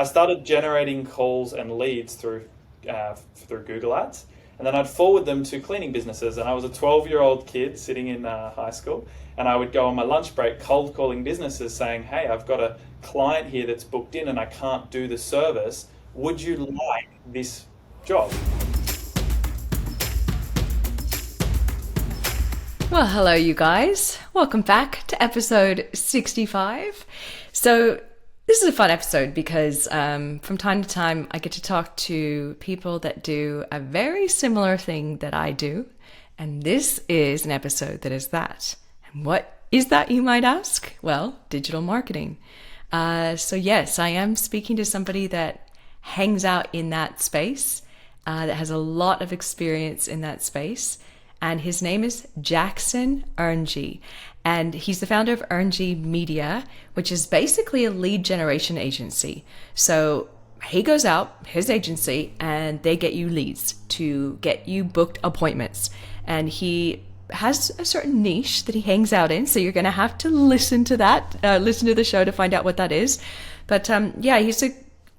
I started generating calls and leads through Google Ads, and then I'd forward them to cleaning businesses. And I was a 12-year-old kid sitting in high school, and I would go on my lunch break cold calling businesses saying, "Hey, I've got a client here that's booked in and I can't do the service. Would you like this job?" Well, hello, you guys. Welcome back to episode 65. So this is a fun episode because from time to time, I get to talk to people that do a very similar thing that I do. And this is an episode that is that. And what is that, you might ask? Well, digital marketing. So yes, I am speaking to somebody that hangs out in that space, that has a lot of experience in that space. And his name is Jackson Earngey. And he's the founder of Earngey Media, which is basically a lead generation agency. So he goes out, his agency, and they get you leads to get you booked appointments. And he has a certain niche that he hangs out in. So you're going to have to listen to that, listen to the show to find out what that is. But yeah, he's an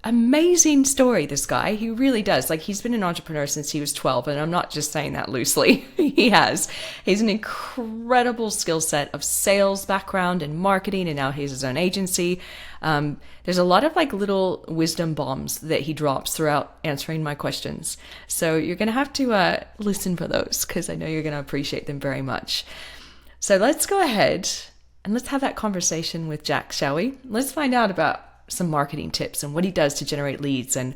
amazing story, this guy. He really does. Like, he's been an entrepreneur since he was 12, and I'm not just saying that loosely. He has. He's an incredible skill set of sales background and marketing, and now he has his own agency. There's a lot of like little wisdom bombs that he drops throughout answering my questions. So you're going to have to listen for those, because I know you're going to appreciate them very much. So let's go ahead and let's have that conversation with Jack, shall we? Let's find out about some marketing tips and what he does to generate leads, and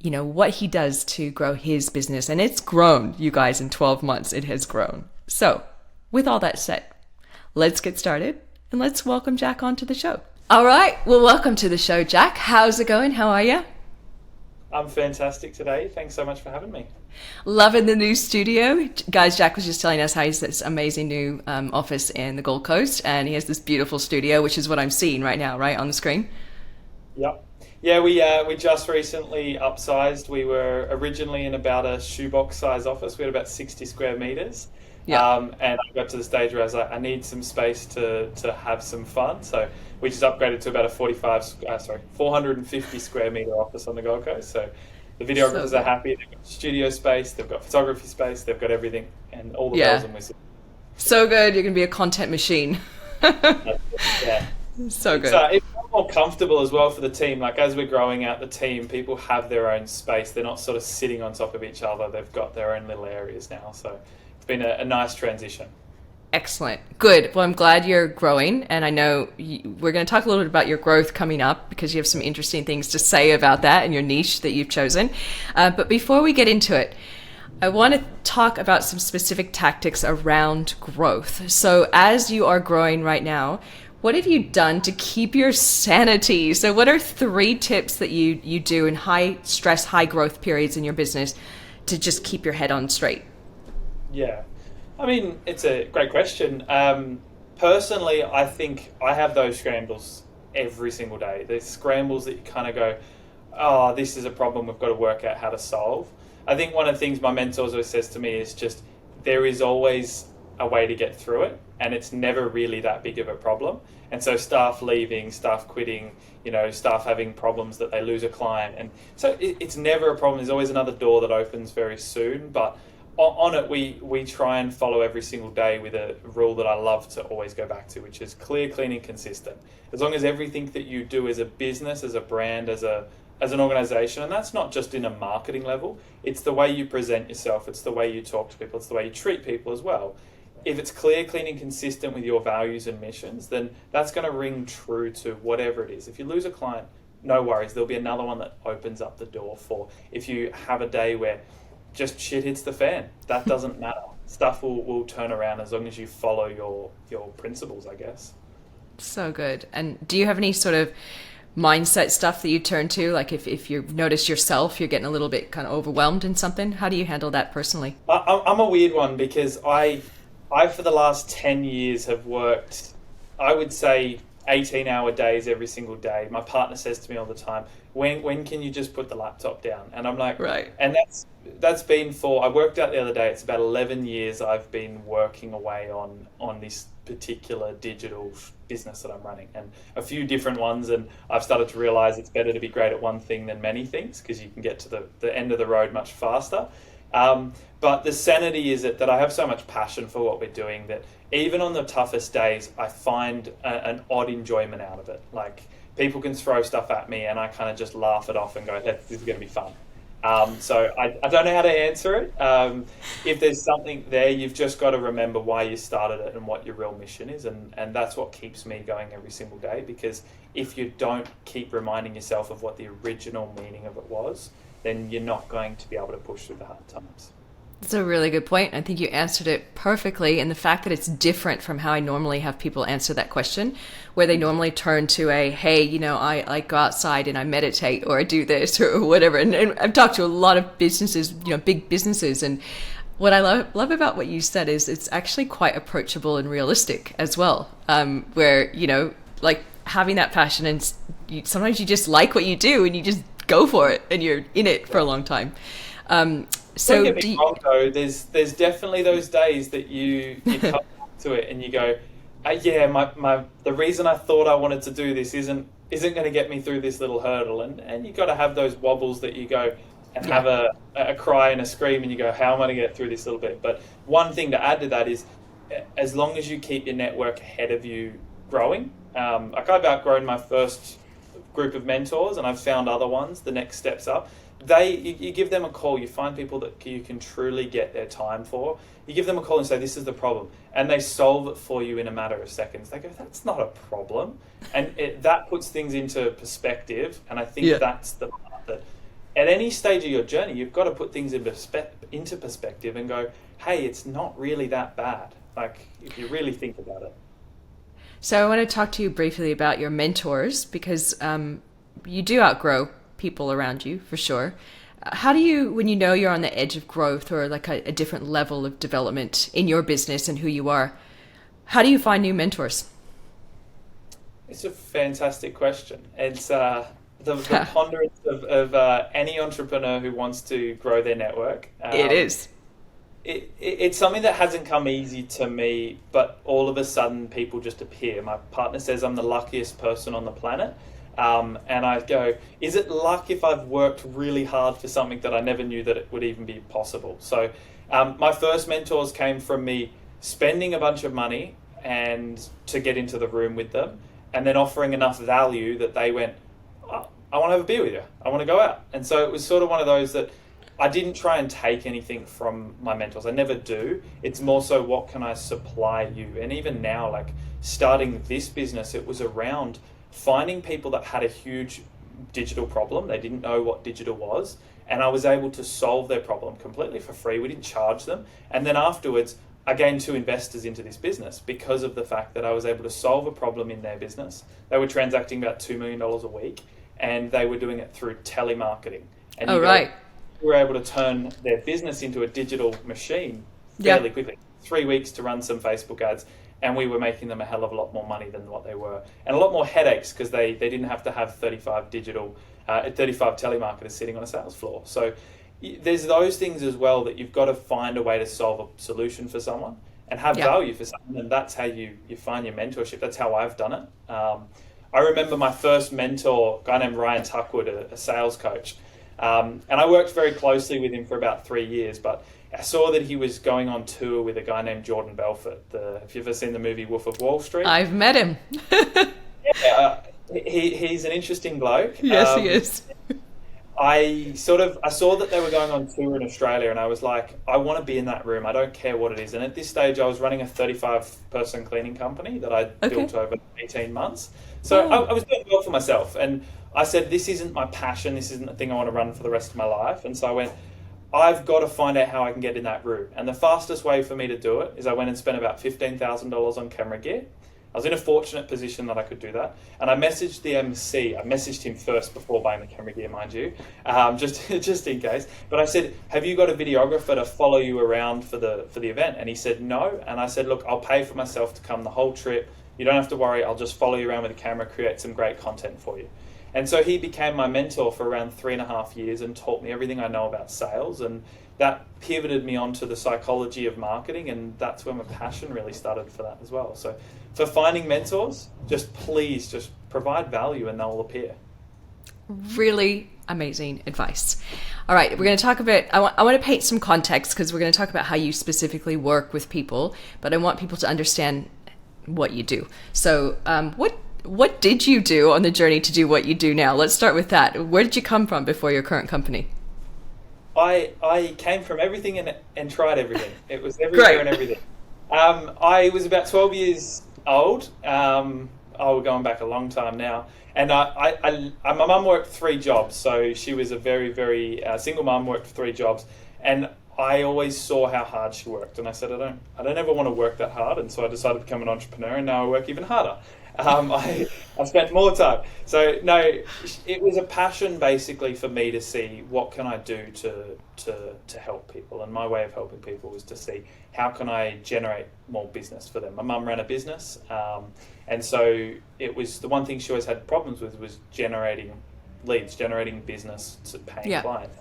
you know what he does to grow his business. And it's grown, you guys. In 12 months it has grown. So with all that said, let's get started and let's welcome Jack onto the show. All right, well, welcome to the show, Jack. How's it going? How are you? I'm fantastic today. Thanks so much for having me. Loving the new studio. Guys, Jack was just telling us how he's this amazing new office in the Gold Coast, and he has this beautiful studio, which is what I'm seeing right now, right on the screen. Yep. Yeah, we just recently upsized. We were originally in about a shoebox size office. We had about 60 square meters. Yeah. And I got to the stage where I was like, I need some space to have some fun. So we just upgraded to about a 450 square meter office on the Gold Coast. So the videographers are happy. They've got studio space, they've got photography space, they've got everything, and all the bells and whistles. So good. You're going to be a content machine. Yeah. So good. It's more comfortable as well for the team. Like, as we're growing out the team, people have their own space. They're not sort of sitting on top of each other. They've got their own little areas now. So it's been a nice transition. Excellent. Good. Well, I'm glad you're growing. And I know we're going to talk a little bit about your growth coming up, because you have some interesting things to say about that and your niche that you've chosen. But before we get into it, I want to talk about some specific tactics around growth. So as you are growing right now, what have you done to keep your sanity? So what are 3 tips that you do in high stress, high growth periods in your business to just keep your head on straight? Yeah. I mean, it's a great question. Personally, I think I have those scrambles every single day. There's scrambles that you kind of go, oh, this is a problem we've got to work out how to solve. I think one of the things my mentors always says to me is just, there is always a way to get through it, and it's never really that big of a problem. And so staff leaving, staff quitting, staff having problems that they lose a client, and so it's never a problem. There's always another door that opens very soon. But on it, we try and follow every single day with a rule that I love to always go back to, which is clear, clean, and consistent. As long as everything that you do as a business, as a brand, as an organization, and that's not just in a marketing level, it's the way you present yourself, it's the way you talk to people, it's the way you treat people as well. If it's clear, clean, and consistent with your values and missions, then that's going to ring true to whatever it is. If you lose a client, no worries. There'll be another one that opens up the door for. If you have a day where just shit hits the fan, that doesn't matter. Stuff will turn around as long as you follow your principles, I guess. So good. And do you have any sort of mindset stuff that you turn to? Like if you notice yourself, you're getting a little bit kind of overwhelmed in something, how do you handle that personally? I'm a weird one, because I for the last 10 years have worked, I would say 18-hour days every single day. My partner says to me all the time, when can you just put the laptop down? And I'm like, Right. and that's been for, I worked out the other day, it's about 11 years I've been working away on this particular digital business that I'm running, and a few different ones. And I've started to realize it's better to be great at one thing than many things, because you can get to the end of the road much faster. But the sanity is that I have so much passion for what we're doing that even on the toughest days, I find an odd enjoyment out of it. Like, people can throw stuff at me and I kind of just laugh it off and go, this is going to be fun. So I don't know how to answer it. If there's something there, you've just got to remember why you started it and what your real mission is. And that's what keeps me going every single day, because if you don't keep reminding yourself of what the original meaning of it was, then you're not going to be able to push through the hard times. That's a really good point. I think you answered it perfectly. And the fact that it's different from how I normally have people answer that question, where they normally turn to hey, I go outside and I meditate, or I do this or whatever. And I've talked to a lot of businesses, big businesses. And what I love about what you said is it's actually quite approachable and realistic as well. Where, like having that passion, and sometimes you just like what you do and you just go for it and you're in it for a long time. So don't get me wrong, though. There's definitely those days that you come back to it and you go, the reason I thought I wanted to do this isn't going to get me through this little hurdle, and you got to have those wobbles that you go and have a cry and a scream and you go, how am I going to get through this little bit? But one thing to add to that is, as long as you keep your network ahead of you growing, like I've outgrown my first group of mentors and I've found other ones, the next steps up. You give them a call, you find people that you can truly get their time for. You give them a call and say, this is the problem. And they solve it for you in a matter of seconds. They go, that's not a problem. And that puts things into perspective. And I think that's the part that at any stage of your journey, you've got to put things into perspective and go, hey, it's not really that bad. Like, if you really think about it. So I want to talk to you briefly about your mentors, because you do outgrow people around you for sure. How do you, when you know you're on the edge of growth or like a different level of development in your business and who you are, how do you find new mentors? It's a fantastic question. It's the ponderance of any entrepreneur who wants to grow their network. It is. It's something that hasn't come easy to me, but all of a sudden people just appear. My partner says I'm the luckiest person on the planet. And I go, is it luck if I've worked really hard for something that I never knew that it would even be possible? So my first mentors came from me spending a bunch of money and to get into the room with them, and then offering enough value that they went, oh, I want to have a beer with you. I want to go out. And so it was sort of one of those that I didn't try and take anything from my mentors. I never do. It's more so, what can I supply you? And even now, like starting this business, it was around finding people that had a huge digital problem. They didn't know what digital was, and I was able to solve their problem completely for free. We didn't charge them. And then afterwards, I gained 2 investors into this business because of the fact that I was able to solve a problem in their business. They were transacting about $2 million a week, and they were doing it through telemarketing. And we were able to turn their business into a digital machine fairly quickly. 3 weeks to run some Facebook ads, and we were making them a hell of a lot more money than what they were, and a lot more headaches, because they didn't have to have 35 telemarketers sitting on a sales floor. So there's those things as well, that you've got to find a way to solve a solution for someone and have value for someone, and that's how you find your mentorship. That's how I've done it. I remember my first mentor, a guy named Ryan Tuckwood, a sales coach, and I worked very closely with him for about 3 years, but I saw that he was going on tour with a guy named Jordan Belfort. Have you ever seen the movie Wolf of Wall Street? I've met him. He's an interesting bloke. Yes, he is. I saw that they were going on tour in Australia, and I was like, I want to be in that room. I don't care what it is. And at this stage, I was running a 35-person cleaning company that I built over 18 months. So I was doing well for myself. And I said, this isn't my passion. This isn't the thing I want to run for the rest of my life. And so I went, I've got to find out how I can get in that room. And the fastest way for me to do it is I went and spent about $15,000 on camera gear. I was in a fortunate position that I could do that. And I messaged the MC. I messaged him first before buying the camera gear, mind you, just in case. But I said, have you got a videographer to follow you around for the event? And he said, no. And I said, look, I'll pay for myself to come the whole trip, You don't have to worry. I'll just follow you around with a camera, create some great content for you. And so he became my mentor for around 3.5 years and taught me everything I know about sales. And that pivoted me onto the psychology of marketing. And that's when my passion really started for that as well. So for finding mentors, please just provide value and they'll appear. Really amazing advice. All right, we're going to talk a bit. I want to paint some context because we're going to talk about how you specifically work with people, but I want people to understand what you do. So what did you do on the journey to do what you do now? Let's start with that. Where did you come from before your current company? I came from everything and tried everything. It was everywhere and everything. I was about 12 years old. We're going back a long time now. And my mum worked 3 jobs. So she was a very, very single mum, worked 3 jobs. And I always saw how hard she worked. And I said, I don't ever want to work that hard. And so I decided to become an entrepreneur, and now I work even harder. I spent more time. So no, it was a passion basically for me to see what can I do to help people. And my way of helping people was to see how can I generate more business for them. My mum ran a business. And so it was the one thing she always had problems with was generating leads, generating business to paying clients.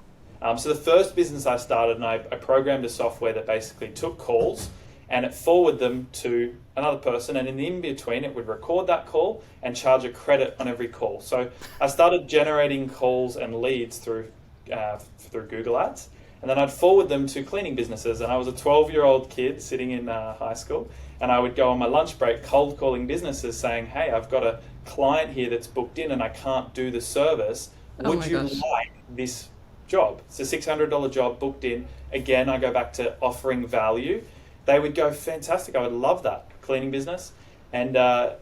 So the first business I started, and I programmed a software that basically took calls and it forwarded them to another person, and in the in-between it would record that call and charge a credit on every call. So I started generating calls and leads through Google Ads, and then I'd forward them to cleaning businesses. And I was a 12-year-old kid sitting in high school, and I would go on my lunch break cold calling businesses saying, hey, I've got a client here that's booked in and I can't do the service. Would you like this job? It's a $600 job booked in. Again, I go back to offering value. They would go, fantastic, I would love that cleaning business. And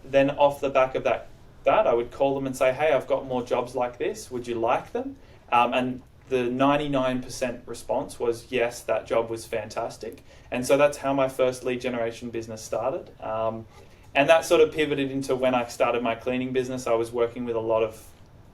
then off the back of that, I would call them and say, hey, I've got more jobs like this. Would you like them? And the 99% response was, yes, that job was fantastic. And so that's how my first lead generation business started. And that sort of pivoted into when I started my cleaning business. I was working with a lot of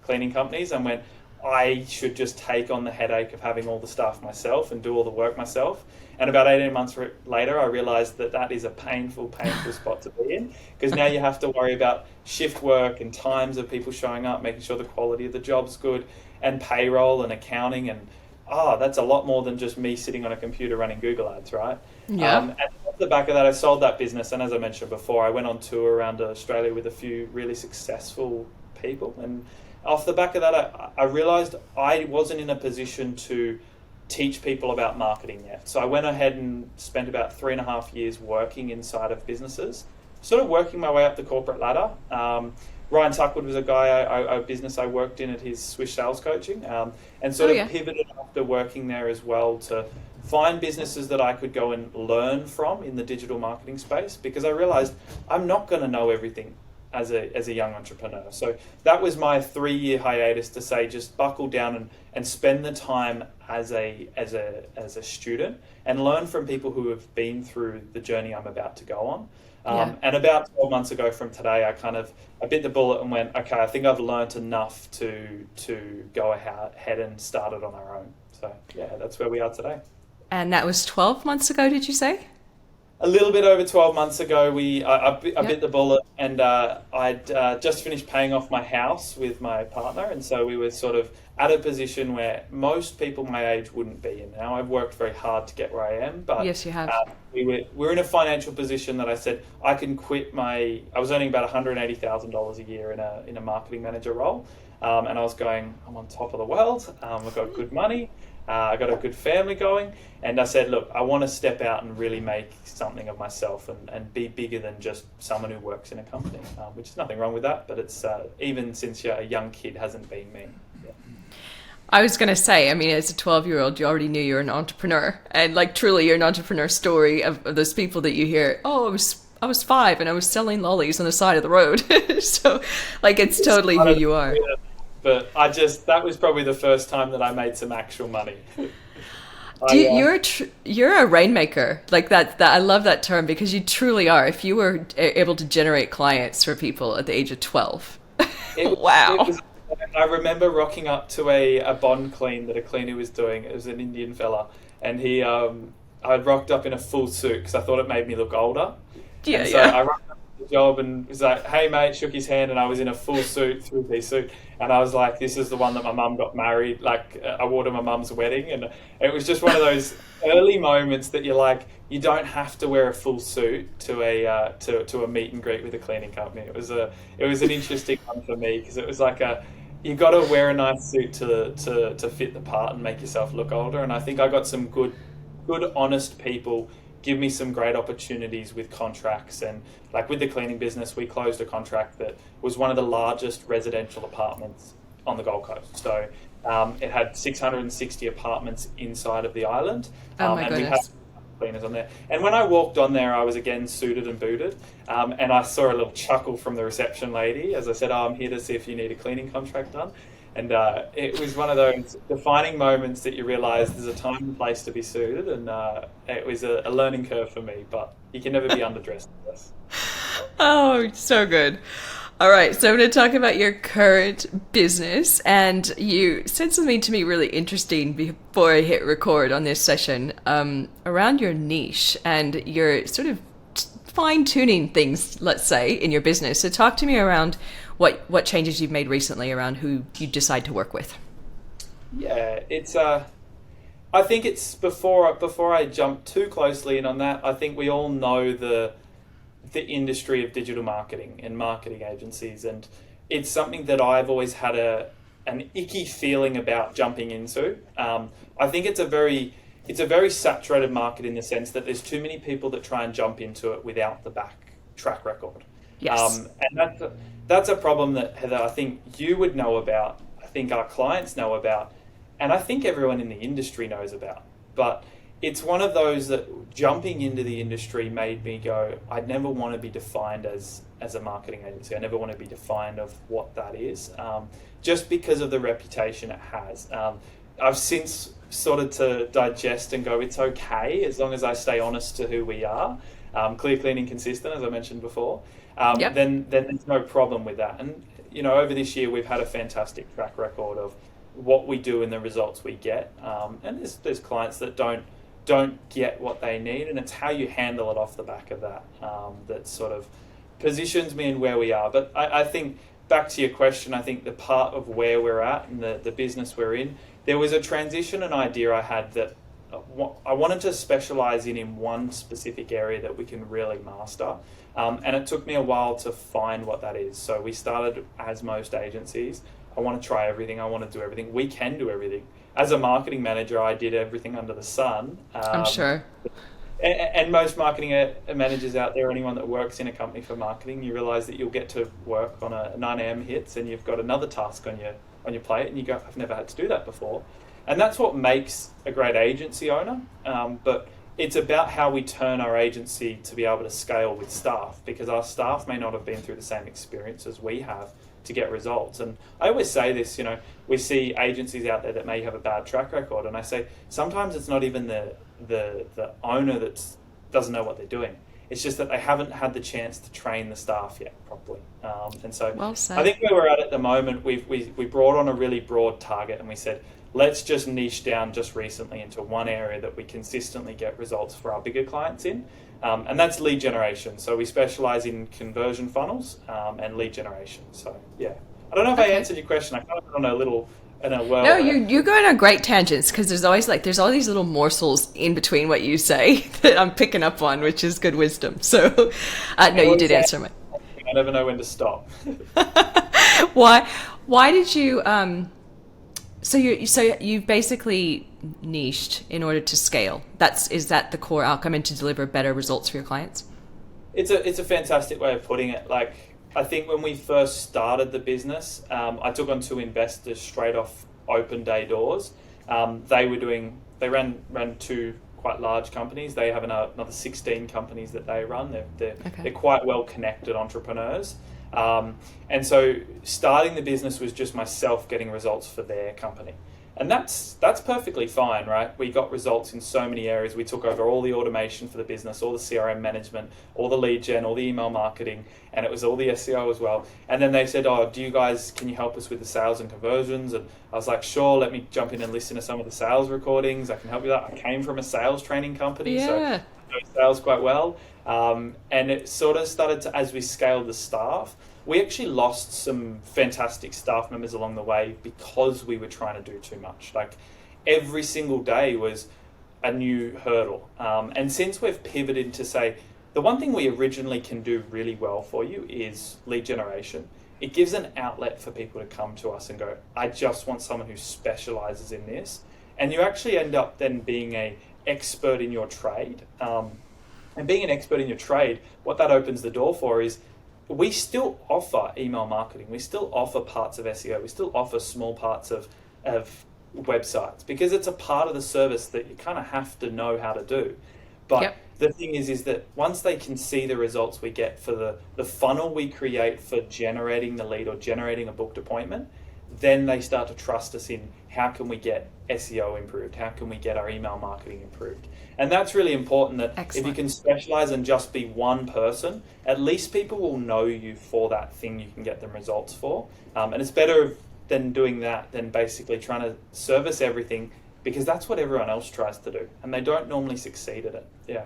cleaning companies and went, I should just take on the headache of having all the staff myself and do all the work myself. And about 18 months later, I realized that is a painful spot to be in, because now you have to worry about shift work and times of people showing up, making sure the quality of the job's good, and payroll and accounting. And that's a lot more than just me sitting on a computer running Google Ads, right? Yeah. And off the back of that, I sold that business. And as I mentioned before, I went on tour around Australia with a few really successful people. And off the back of that, I realized I wasn't in a position to teach people about marketing yet. So I went ahead and spent about 3.5 years working inside of businesses, sort of working my way up the corporate ladder. Ryan Tuckwood was a guy, a business I worked in at his Swish Sales Coaching, and sort of pivoted after working there as well to find businesses that I could go and learn from in the digital marketing space, because I realized I'm not going to know everything as a young entrepreneur. So that was my 3-year hiatus to say, just buckle down and spend the time as a student and learn from people who have been through the journey I'm about to go on. And about 12 months ago from today, I bit the bullet and went, okay, I think I've learned enough to go ahead and start it on our own. So yeah, that's where we are today. And that was 12 months ago, did you say? A little bit over 12 months ago, I bit the bullet, and I'd just finished paying off my house with my partner, and so we were sort of at a position where most people my age wouldn't be in. Now, I've worked very hard to get where I am, but yes, you have. We're in a financial position that I said I can quit I was earning about $180,000 a year in a marketing manager role, and I was going, I'm on top of the world. I've got good money. I got a good family going, and I said, look, I want to step out and really make something of myself and be bigger than just someone who works in a company, which is nothing wrong with that, but it's even since you're a young kid hasn't been me. Yeah. I was going to say, I mean, as a 12-year-old, you already knew you're an entrepreneur, and like truly you're an entrepreneur story of those people that you hear, I was 5 and I was selling lollies on the side of the road. So like, it's totally who you are. But that was probably the first time that I made some actual money. You're a rainmaker. Like that I love that term, because you truly are. If you were able to generate clients for people at the age of 12. Wow. I remember rocking up to a bond clean that a cleaner was doing. It was an Indian fella. And I rocked up in a full suit because I thought it made me look older. I rocked up the job and was like, "Hey mate," shook his hand, and I was in a full suit, three-piece suit, and I was like, "This is the one that my mum got married. Like, I wore to my mum's wedding," and it was just one of those early moments that you're like, you don't have to wear a full suit to a meet and greet with a cleaning company. It was an interesting one for me because it was like you got to wear a nice suit to fit the part and make yourself look older. And I think I got some good, honest people give me some great opportunities with contracts. And like with the cleaning business, we closed a contract that was one of the largest residential apartments on the Gold Coast. So it had 660 apartments inside of the island. Oh my and we had goodness. cleaners on there. And when I walked on there, I was again suited and booted. And I saw a little chuckle from the reception lady as I said, "Oh, I'm here to see if you need a cleaning contract done." And it was one of those defining moments that you realise there's a time and place to be suited. And it was a learning curve for me, but you can never be underdressed, I guess. Oh, so good. All right, so I'm going to talk about your current business. And you said something to me really interesting before I hit record on this session around your niche and your sort of fine-tuning things, let's say, in your business. So talk to me around what changes you've made recently around who you decide to work with. Yeah, it's I think it's before I jump too closely in on that, I think we all know the industry of digital marketing and marketing agencies, and it's something that I've always had an icky feeling about jumping into. I think it's a very saturated market in the sense that there's too many people that try and jump into it without the back track record. Yes. And that's a problem that, Heather, I think you would know about, I think our clients know about, and I think everyone in the industry knows about. But it's one of those that jumping into the industry made me go, I never want to be defined as a marketing agency. I never want to be defined of what that is, just because of the reputation it has. I've since started to digest and go, it's okay as long as I stay honest to who we are, clear, clean, and consistent, as I mentioned before. Yep. Then there's no problem with that. And over this year we've had a fantastic track record of what we do and the results we get. And there's clients that don't get what they need, and it's how you handle it off the back of that that sort of positions me in where we are. But I think back to your question, I think the part of where we're at and the business we're in, there was a transition and idea I had that I wanted to specialize in one specific area that we can really master. And it took me a while to find what that is. So we started, as most agencies, I want to try everything. I want to do everything. We can do everything. As a marketing manager, I did everything under the sun. I'm sure. And most marketing managers out there, anyone that works in a company for marketing, you realize that you'll get to work on a 9 a.m. hits and you've got another task on your plate and you go, I've never had to do that before. And that's what makes a great agency owner. But it's about how we turn our agency to be able to scale with staff, because our staff may not have been through the same experience as we have to get results. And I always say this, we see agencies out there that may have a bad track record, and I say sometimes it's not even the owner that doesn't know what they're doing. It's just that they haven't had the chance to train the staff yet properly. And so Well said. I think where we're at the moment, we brought on a really broad target, and we said, let's just niche down just recently into one area that we consistently get results for our bigger clients in. And that's lead generation. So we specialize in conversion funnels and lead generation. So yeah, I don't know if I answered your question. I kind of went on a little, No, you're going on great tangents, because there's all these little morsels in between what you say that I'm picking up on, which is good wisdom. So no, you did answer my. I never know when to stop. Why did you so you've basically niched in order to scale. Is that the core outcome, and to deliver better results for your clients? It's a fantastic way of putting it. Like, I think when we first started the business, I took on 2 investors straight off open day doors. They ran 2 quite large companies. They have another 16 companies that they run. They're quite well connected entrepreneurs. And so starting the business was just myself getting results for their company. And that's perfectly fine, right? We got results in so many areas. We took over all the automation for the business, all the CRM management, all the lead gen, all the email marketing, and it was all the SEO as well. And then they said, can you help us with the sales and conversions? And I was like, sure, let me jump in and listen to some of the sales recordings. I can help you with that. I came from a sales training company, so know sales quite well. And it sort of started to, as we scaled the staff, we actually lost some fantastic staff members along the way because we were trying to do too much. Like every single day was a new hurdle. And since we've pivoted to say, the one thing we originally can do really well for you is lead generation. It gives an outlet for people to come to us and go, I just want someone who specializes in this. And you actually end up then being an expert in your trade. And being an expert in your trade, what that opens the door for is we still offer email marketing. We still offer parts of SEO. We still offer small parts of websites because it's a part of the service that you kind of have to know how to do. But the thing is that once they can see the results we get for the funnel we create for generating the lead or generating a booked appointment, then they start to trust us in how can we get SEO improved? How can we get our email marketing improved? And that's really important that Excellent. If you can specialize and just be one person, at least people will know you for that thing you can get them results for. And it's better than doing that than basically trying to service everything because that's what everyone else tries to do. And they don't normally succeed at it. Yeah.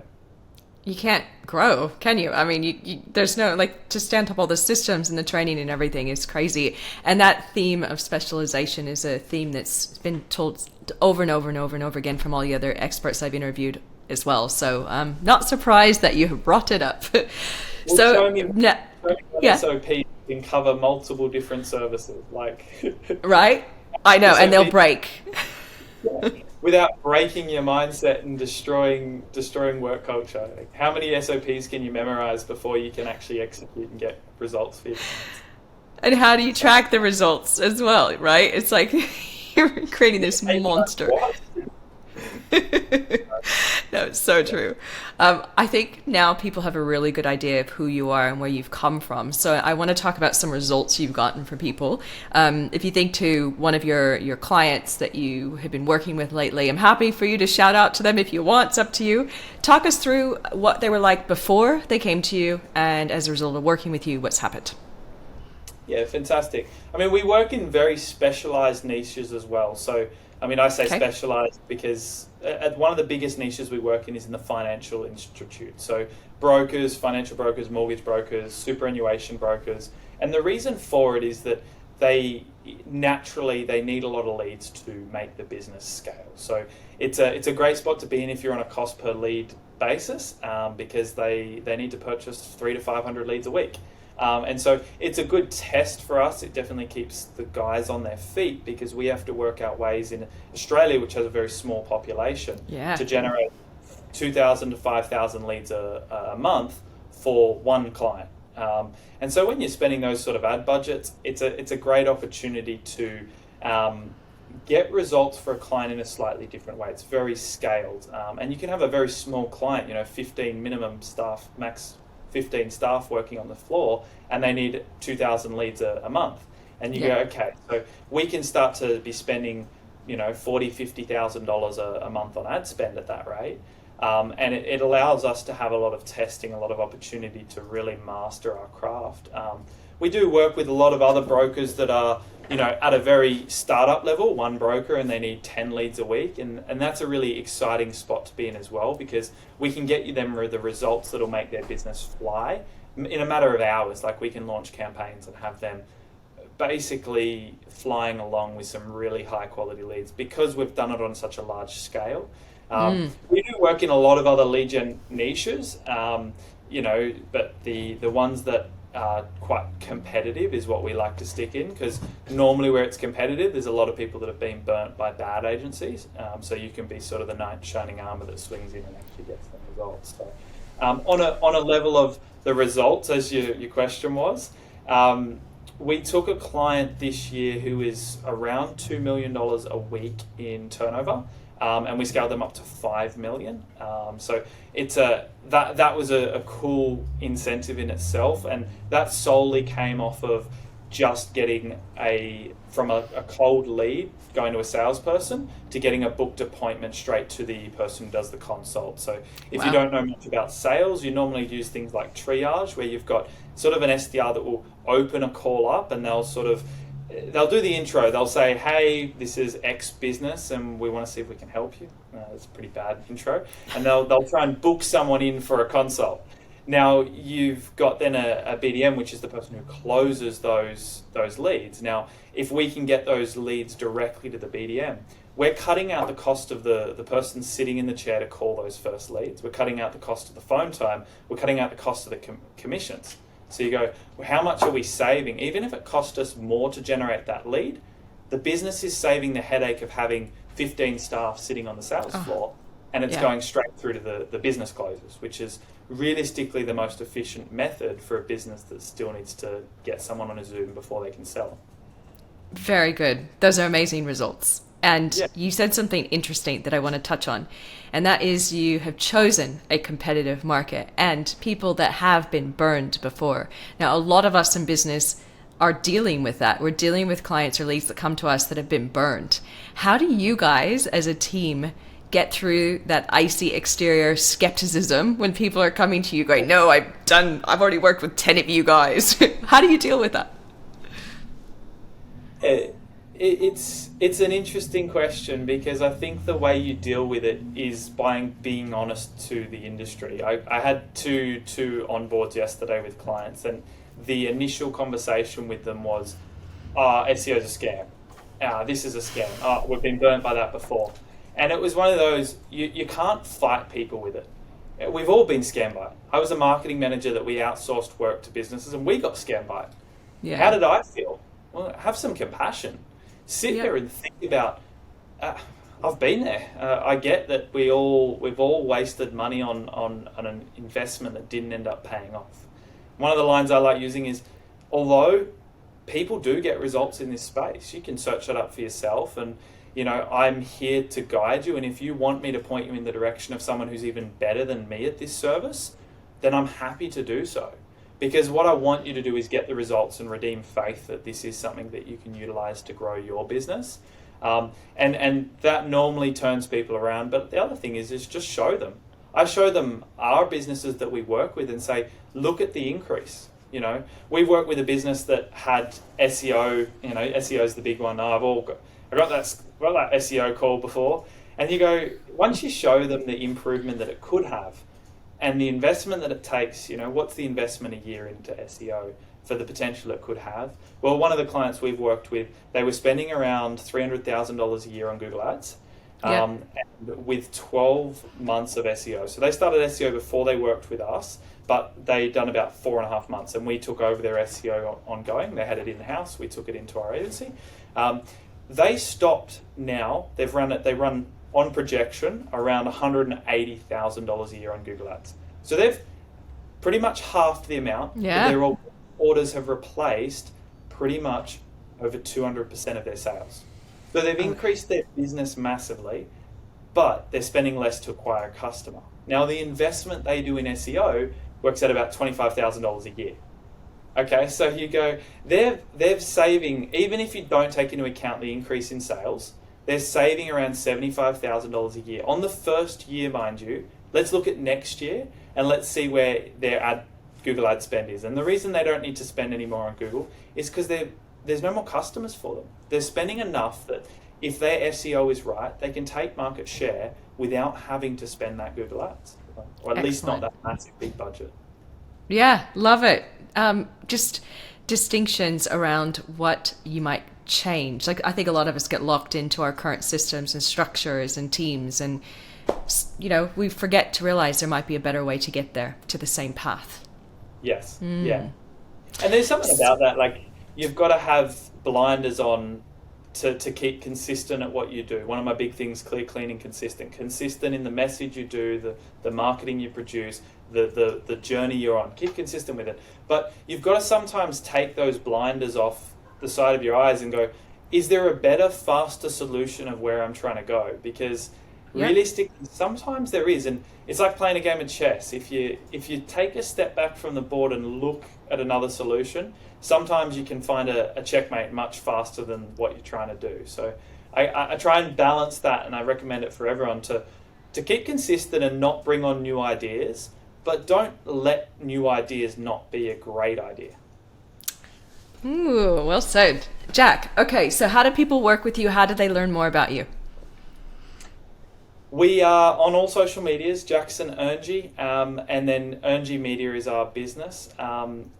You can't grow, can you? I mean, you there's no, like, to stand up all the systems and the training and everything is crazy. And that theme of specialization is a theme that's been told over and over and over and over again from all the other experts I've interviewed as well. So I'm not surprised that you brought it up. Show me SOP can cover multiple different services. Right? I know, and they'll break. Without breaking your mindset and destroying work culture. Like, how many SOPs can you memorize before you can actually execute and get results for your clients? And how do you track the results as well, right? It's like you're creating this monster. No, it's so true. I think now people have a really good idea of who you are and where you've come from. So I want to talk about some results you've gotten for people. If you think to one of your clients that you have been working with lately, I'm happy for you to shout out to them if you want. It's up to you. Talk us through what they were like before they came to you, and as a result of working with you, what's happened. Yeah, fantastic. I mean, we work in very specialized niches as well. So I mean, I say specialized because one of the biggest niches we work in is in the financial institute. So brokers, financial brokers, mortgage brokers, superannuation brokers. And the reason for it is that they need a lot of leads to make the business scale. So it's a great spot to be in if you're on a cost per lead basis because they need to purchase 300 to 500 leads a week. And so it's a good test for us. It definitely keeps the guys on their feet because we have to work out ways in Australia, which has a very small population, to generate 2,000 to 5,000 leads a month for one client. And so when you're spending those sort of ad budgets, it's a great opportunity to get results for a client in a slightly different way. It's very scaled. And you can have a very small client, 15 minimum staff, max 15 staff working on the floor, and they need 2,000 leads a month. And you go, okay, so we can start to be spending, $40,000-$50,000 a month on ad spend at that rate. And it allows us to have a lot of testing, a lot of opportunity to really master our craft. We do work with a lot of other brokers that are, at a very startup level, one broker, and they need 10 leads a week. And that's a really exciting spot to be in as well, because we can get them the results that'll make their business fly in a matter of hours. Like, we can launch campaigns and have them basically flying along with some really high quality leads because we've done it on such a large scale. We do work in a lot of other lead gen niches, but the ones that are quite competitive is what we like to stick in, because normally where it's competitive, there's a lot of people that have been burnt by bad agencies. So you can be sort of the knight in shining armor that swings in and actually gets the results. So on a level of the results, as your question was, we took a client this year who is around $2 million a week in turnover. And we scaled them up to 5 million. So that was a cool incentive in itself, and that solely came off of just getting from a cold lead going to a salesperson to getting a booked appointment straight to the person who does the consult. So if you don't know much about sales, you normally use things like triage, where you've got sort of an SDR that will open a call up and they'll sort of they'll do the intro. They'll say, hey, this is X business and we want to see if we can help you. That's a pretty bad intro. And they'll try and book someone in for a consult. Now, you've got then a BDM, which is the person who closes those leads. Now, if we can get those leads directly to the BDM, we're cutting out the cost of the person sitting in the chair to call those first leads. We're cutting out the cost of the phone time. We're cutting out the cost of the commissions. So you go, well, how much are we saving? Even if it cost us more to generate that lead, the business is saving the headache of having 15 staff sitting on the sales floor, and it's going straight through to the business closes, which is realistically the most efficient method for a business that still needs to get someone on a Zoom before they can sell. Very good. Those are amazing results. And you said something interesting that I want to touch on, and that is you have chosen a competitive market and people that have been burned before. Now, a lot of us in business are dealing with that. We're dealing with clients or leads that come to us that have been burned. How do you guys as a team get through that icy exterior skepticism when people are coming to you going, no, I've already worked with 10 of you guys. How do you deal with that? It's an interesting question, because I think the way you deal with it is by being honest to the industry. I had two onboards yesterday with clients, and the initial conversation with them was, SEO is a scam. This is a scam. We've been burnt by that before. And it was one of those, you can't fight people with it. We've all been scammed by it. I was a marketing manager that we outsourced work to businesses, and we got scammed by it. Yeah. How did I feel? Well, have some compassion. Sit there and think about, I've been there. I get that we've all wasted money on an investment that didn't end up paying off. One of the lines I like using is, although people do get results in this space, you can search it up for yourself, and I'm here to guide you, and if you want me to point you in the direction of someone who's even better than me at this service, then I'm happy to do so. Because what I want you to do is get the results and redeem faith that this is something that you can utilize to grow your business. And that normally turns people around. But the other thing is just show them. I show them our businesses that we work with and say, look at the increase. We work with a business that had SEO. SEO is the big one. I got that SEO call before. And you go, once you show them the improvement that it could have, and the investment that it takes, what's the investment a year into SEO for the potential it could have? Well, one of the clients we've worked with, they were spending around $300,000 a year on Google Ads and with 12 months of SEO. So they started SEO before they worked with us, but they'd done about 4.5 months, and we took over their SEO ongoing. They had it in-house. We took it into our agency. They stopped now. They run on projection around $180,000 a year on Google Ads. So they've pretty much halved the amount. But their orders have replaced pretty much over 200% of their sales. So they've increased their business massively, but they're spending less to acquire a customer. Now, the investment they do in SEO works at about $25,000 a year. Okay, so you go, they're saving, even if you don't take into account the increase in sales, they're saving around $75,000 a year. On the first year, mind you, let's look at next year and let's see where their Google ad spend is. And the reason they don't need to spend any more on Google is because there's no more customers for them. They're spending enough that if their SEO is right, they can take market share without having to spend that Google ads. Or at least not that massive big budget. Yeah, love it. Just distinctions around what you might change. Like, I think a lot of us get locked into our current systems and structures and teams, and we forget to realize there might be a better way to get there to the same path. Yes. Yeah. And there's something about that, like, you've got to have blinders on to keep consistent at what you do. One of my big things, clear, clean, and consistent. Consistent in the message you do, the marketing you produce, the journey you're on. Keep consistent with it. But you've got to sometimes take those blinders off the side of your eyes and go, is there a better, faster solution of where I'm trying to go? Because realistically, sometimes there is. And it's like playing a game of chess. If you take a step back from the board and look at another solution, sometimes you can find a checkmate much faster than what you're trying to do. So I try and balance that, and I recommend it for everyone to keep consistent and not bring on new ideas, but don't let new ideas not be a great idea. Ooh, well said. Jack, okay, so how do people work with you? How do they learn more about you? We are on all social medias, Jackson Earngey, and then Earngey Media is our business.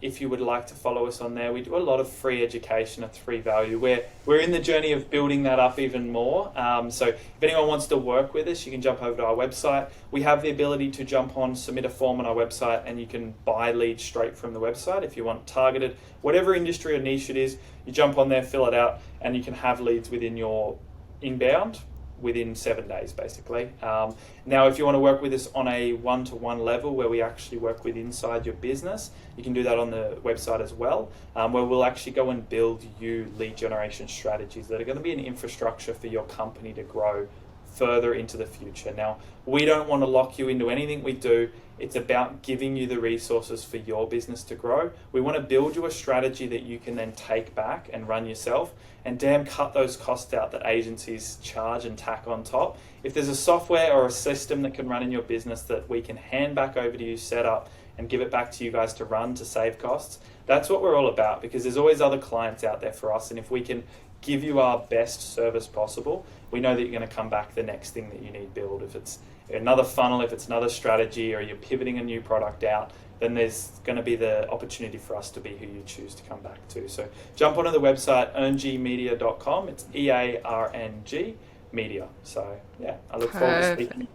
If you would like to follow us on there, we do a lot of free education at free value. We're in the journey of building that up even more. So if anyone wants to work with us, you can jump over to our website. We have the ability to jump on, submit a form on our website, and you can buy leads straight from the website. If you want targeted, whatever industry or niche it is, you jump on there, fill it out, and you can have leads within your inbound within 7 days, basically. Now, if you want to work with us on a one-to-one level where we actually work with inside your business, you can do that on the website as well, where we'll actually go and build you lead generation strategies that are going to be an infrastructure for your company to grow further into the future. Now, we don't want to lock you into anything we do. It's about giving you the resources for your business to grow. We want to build you a strategy that you can then take back and run yourself, and cut those costs out that agencies charge and tack on top. If there's a software or a system that can run in your business that we can hand back over to you, set up, and give it back to you guys to run to save costs, that's what we're all about, because there's always other clients out there for us, and if we can give you our best service possible, we know that you're going to come back the next thing that you need built. If it's another funnel, if it's another strategy, or you're pivoting a new product out, then there's going to be the opportunity for us to be who you choose to come back to. So jump onto the website, earngmedia.com. It's EARNG Media. So yeah, I look forward to speaking.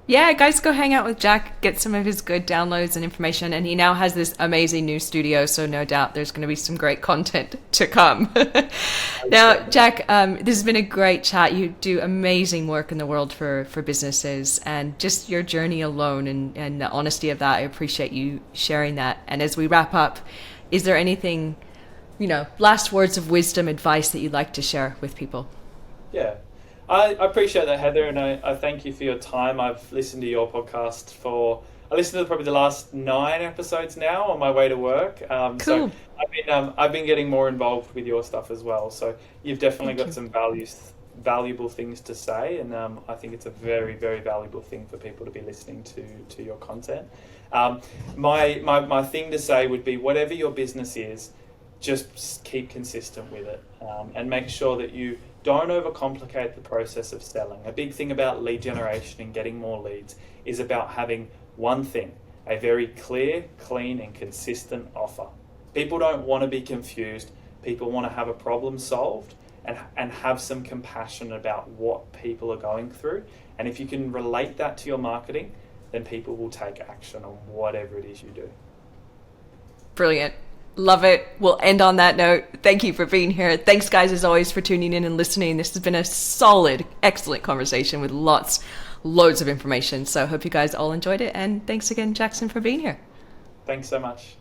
Yeah, guys, go hang out with Jack, get some of his good downloads and information. And he now has this amazing new studio, so no doubt there's going to be some great content to come. Now, Jack, this has been a great chat. You do amazing work in the world for businesses, and just your journey alone and the honesty of that, I appreciate you sharing that. And as we wrap up, is there anything, last words of wisdom, advice that you'd like to share with people? Yeah. I appreciate that, Heather, and I thank you for your time. I've listened to your podcast I listened to probably the last 9 episodes now on my way to work. Cool. So I've been getting more involved with your stuff as well. So you've definitely got some valuable things to say, and I think it's a very, very valuable thing for people to be listening to your content. My thing to say would be, whatever your business is, just keep consistent with it, and make sure that you don't overcomplicate the process of selling. A big thing about lead generation and getting more leads is about having one thing: a very clear, clean, and consistent offer. People don't want to be confused. People want to have a problem solved and have some compassion about what people are going through. And if you can relate that to your marketing, then people will take action on whatever it is you do. Brilliant. Love it. We'll end on that note. Thank you for being here. Thanks, guys, as always, for tuning in and listening. This has been a solid, excellent conversation with loads of information. So I hope you guys all enjoyed it. And thanks again, Jackson, for being here. Thanks so much.